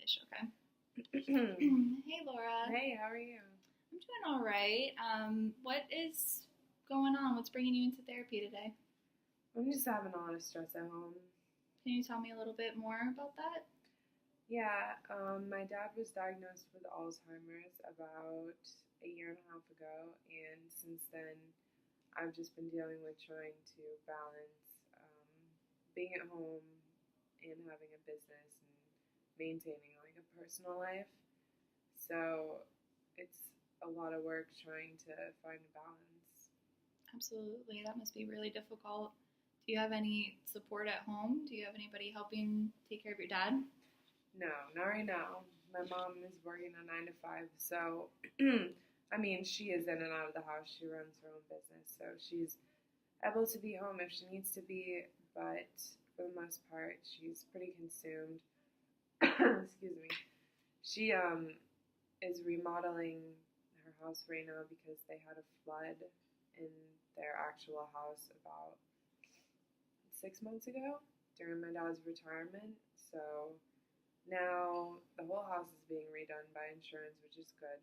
Ish, okay. Hey, Laura. Hey, how are you? I'm doing all right. What is going on? What's bringing you into therapy today? I'm just having a lot of stress at home. Can you tell me a little bit more about that? Yeah, my dad was diagnosed with Alzheimer's about a year and a half ago, and since then, I've just been dealing with trying to balance being at home and having a business and maintaining like a personal life. So it's a lot of work trying to find a balance. Absolutely. That must be really difficult. Do you have any support at home? Do you have anybody helping take care of your dad? No, not right now. My mom is working a 9 to 5, so I mean, she is in and out of the house. She runs her own business, so she's able to be home if she needs to be, but for the most part, she's pretty consumed. Excuse me. She is remodeling her house right now because they had a flood in their actual house about 6 months ago during my dad's retirement. So now the whole house is being redone by insurance, which is good.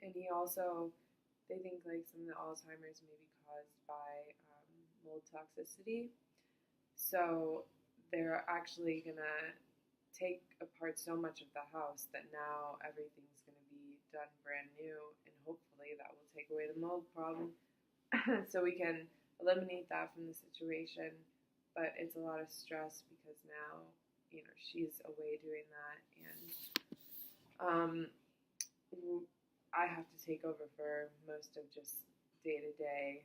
And he also, they think like some of the Alzheimer's may be caused by mold toxicity. So they're actually gonna take apart so much of the house that now everything's gonna be done brand new, and hopefully that will take away the mold problem, so we can eliminate that from the situation. But it's a lot of stress because now, she's away doing that, and I have to take over for most of just day-to-day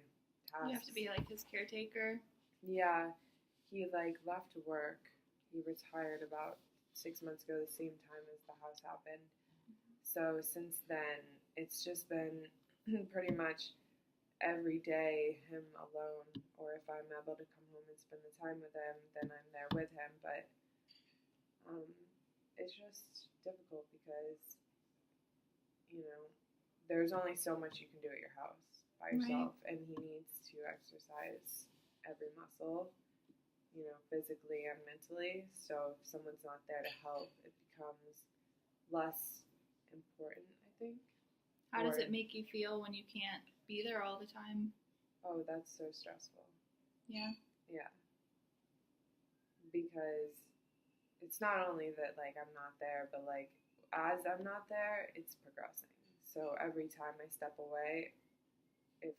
tasks. You have to be like his caretaker. Yeah, he left work. He retired about 6 months ago, the same time as the house happened. So since then, it's just been pretty much every day him alone, or if I'm able to come home and spend the time with him, then I'm there with him. But it's just difficult because, there's only so much you can do at your house by yourself, right. And he needs to exercise every muscle, physically and mentally. So if someone's not there to help, it becomes less important, I think. How does it make you feel when you can't be there all the time? Oh, that's so stressful. Yeah? Yeah. Because it's not only that, I'm not there, but, as I'm not there, it's progressing. So every time I step away, if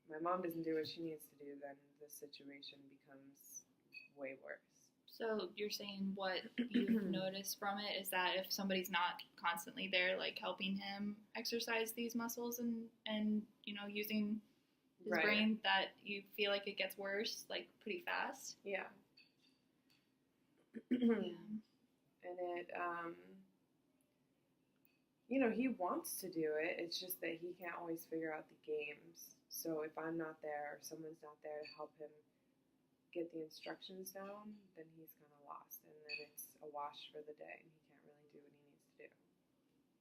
my mom doesn't do what she needs to do, then the situation becomes way worse. So you're saying what you've noticed from it is that if somebody's not constantly there, helping him exercise these muscles and using his right. brain, that you feel like it gets worse, pretty fast? Yeah. Yeah. And it, he wants to do it. It's just that he can't always figure out the games. So if I'm not there or someone's not there to help him get the instructions down, then he's kind of lost. And then it's a wash for the day, and he can't really do what he needs to do.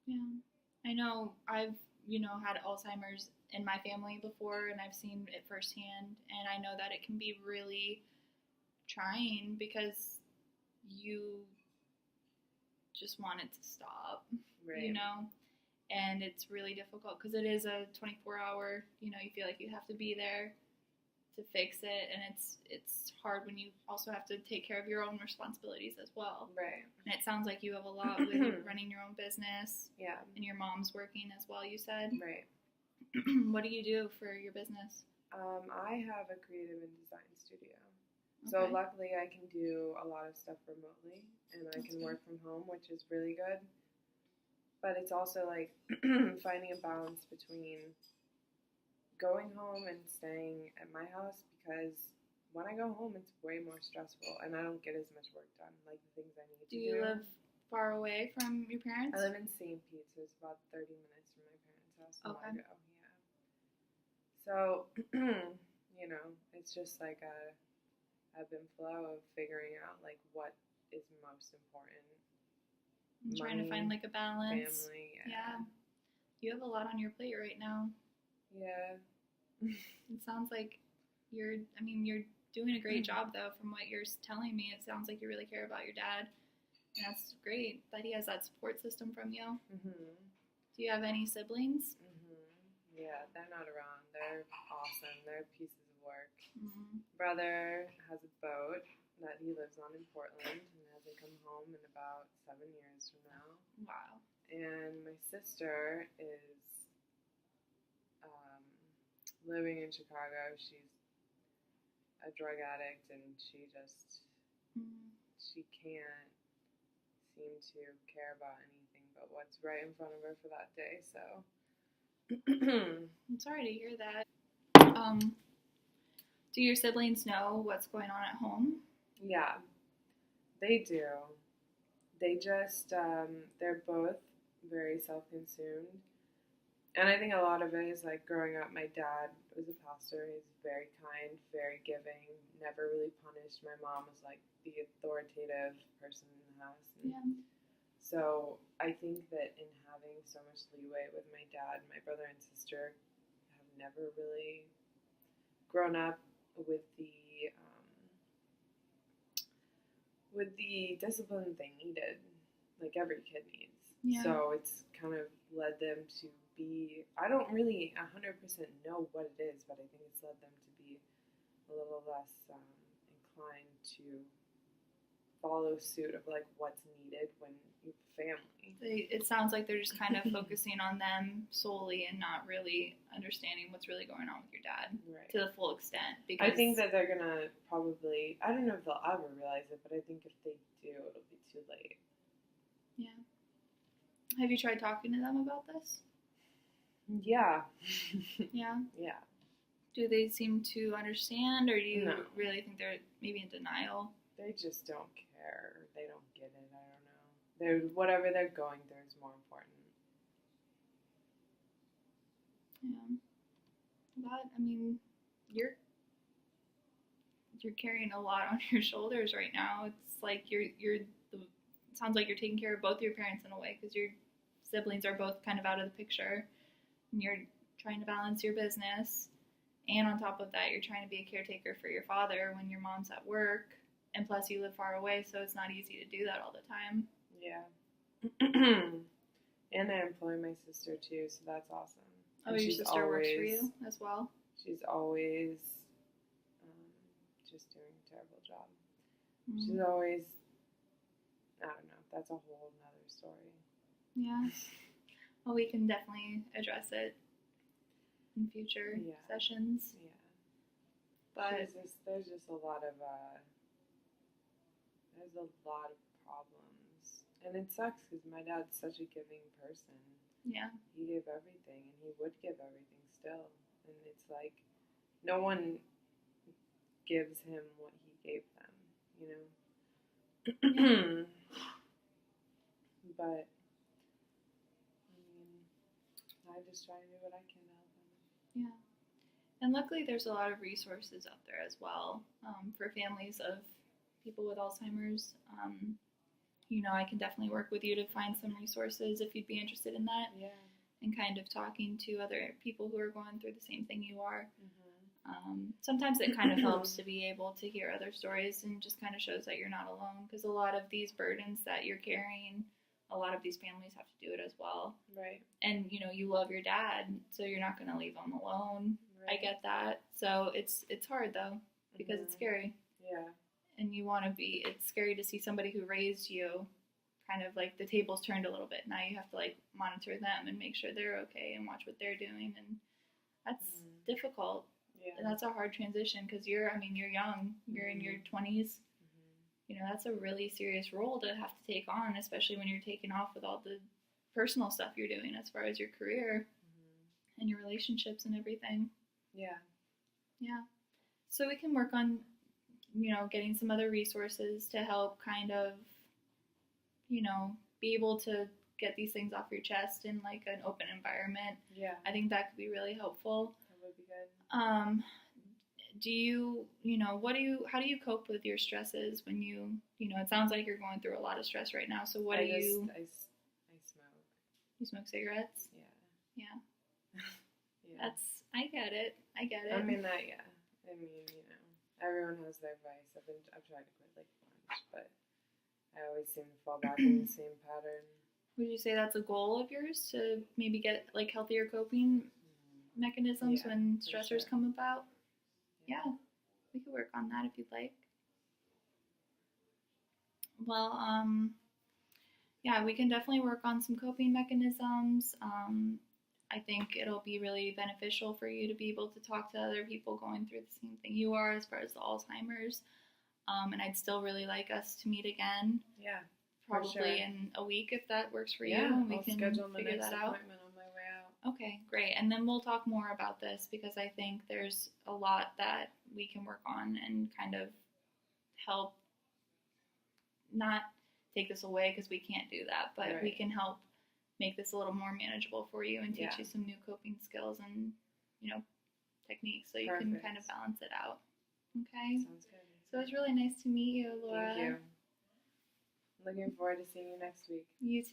Yeah. I know I've, had Alzheimer's in my family before, and I've seen it firsthand. And I know that it can be really trying because you just want it to stop, right. And it's really difficult because it is a 24-hour, you feel like you have to be there to fix it, and it's hard when you also have to take care of your own responsibilities as well. Right. And it sounds like you have a lot with running your own business. Yeah. And your mom's working as well, you said. Right. What do you do for your business? I have a creative and design studio. Okay. So luckily I can do a lot of stuff remotely, and I can work from home, which is really good. But it's also finding a balance between going home and staying at my house, because when I go home, it's way more stressful, and I don't get as much work done, the things I need to do. Do you live far away from your parents? I live in St. Pete, so it's about 30 minutes from my parents' house in Largo. Yeah. So, it's just a ebb and flow of figuring out, what is most important. I'm trying to find, a balance. Family, yeah. You have a lot on your plate right now. Yeah. It sounds like you're doing a great job, though, from what you're telling me. It sounds like you really care about your dad. That's great that he has that support system from you. Mhm. Do you have any siblings? Mhm. Yeah, they're not around. They're awesome. They're pieces of work. Mm, Brother has a boat that he lives on in Portland and hasn't come home in about 7 years from now. wow. And my sister is um, living in Chicago. She's a drug addict, and Mm, she can't seem to care about anything but what's right in front of her for that day. So, I'm sorry to hear that. Do your siblings know what's going on at home? yeah, they do. They just, they're both very self consumed. And I think a lot of it is like growing up, my dad was a pastor. He's very kind, very giving, never really punished. My mom was like the authoritative person in the house. And Yeah. so I think that in having so much leeway with my dad, my brother and sister have never really grown up with the discipline they needed, like every kid needs. Yeah. So it's kind of led them to be. I don't really 100% know what it is, but I think it's led them to be a little less inclined to follow suit of like what's needed when you have family. It sounds like they're just kind of focusing on them solely and not really understanding what's really going on with your dad Right. to the full extent. Because I think that they're gonna probably. I don't know if they'll ever realize it, but I think if they do, it'll be too late. Yeah. Have you tried talking to them about this? Yeah. Yeah. Yeah. Do they seem to understand, or do you No. really think they're maybe in denial? They just don't care. They don't get it. I don't know. Whatever they're going through is more important. Yeah. But I mean, you're carrying a lot on your shoulders right now. It's like it sounds like you're taking care of both your parents in a way because your siblings are both kind of out of the picture, and you're trying to balance your business, and on top of that, you're trying to be a caretaker for your father when your mom's at work, and plus you live far away, so it's not easy to do that all the time. Yeah. And I employ my sister too, so that's awesome. Oh, your sister works for you as well? She's always just doing a terrible job. Mm. She's always, I don't know, that's a whole nother story. Yeah. Well, we can definitely address it in future sessions. Yeah. But there's just a lot of problems, and it sucks because my dad's such a giving person. Yeah. He gave everything, and he would give everything still, and it's like no one gives him what he gave them, you know. Yeah. But I mean, I just try to do what I can to help him. Yeah. And luckily, there's a lot of resources out there as well for families of people with Alzheimer's. I can definitely work with you to find some resources if you'd be interested in that. Yeah. And kind of talking to other people who are going through the same thing you are. Mm-hmm. Sometimes it kind of helps to be able to hear other stories and just kind of shows that you're not alone, because a lot of these burdens that you're carrying, a lot of these families have to do it as well. Right. And you love your dad, so you're not going to leave him alone. Right. I get that. So it's hard though, because it's scary. Yeah. And it's scary to see somebody who raised you kind of like the tables turned a little bit. Now you have to like monitor them and make sure they're okay and watch what they're doing, and that's difficult. Yeah. And that's a hard transition because you're young. You're in your 20s. That's a really serious role to have to take on, especially when you're taking off with all the personal stuff you're doing as far as your career and your relationships and everything. Yeah. Yeah. So we can work on, getting some other resources to help kind of, be able to get these things off your chest in like an open environment. Yeah. I think that could be really helpful. That would be good. How do you cope with your stresses when it sounds like you're going through a lot of stress right now. So I smoke. You smoke cigarettes? Yeah. Yeah. I get it. I mean, everyone has their vice. I've tried to quit like a bunch, but I always seem to fall back in the same pattern. Would you say that's a goal of yours to maybe get like healthier coping mechanisms Yeah, when for stressors sure. come about? Yeah, we could work on that if you'd like. Well, yeah, we can definitely work on some coping mechanisms. I think it'll be really beneficial for you to be able to talk to other people going through the same thing you are as far as the Alzheimer's. And I'd still really like us to meet again. Yeah, probably sure. in a week if that works for you. Yeah, And we I'll can schedule my figure next that out. appointment on my way out. Okay, great. And then we'll talk more about this because I think there's a lot that we can work on and kind of help not take this away because we can't do that, but we Right. can help make this a little more manageable for you and teach Yeah. you some new coping skills and, techniques so you can Perfect. kind of balance it out. Okay? Sounds good. So it was really nice to meet you, Laura. Thank you. Looking forward to seeing you next week. You too.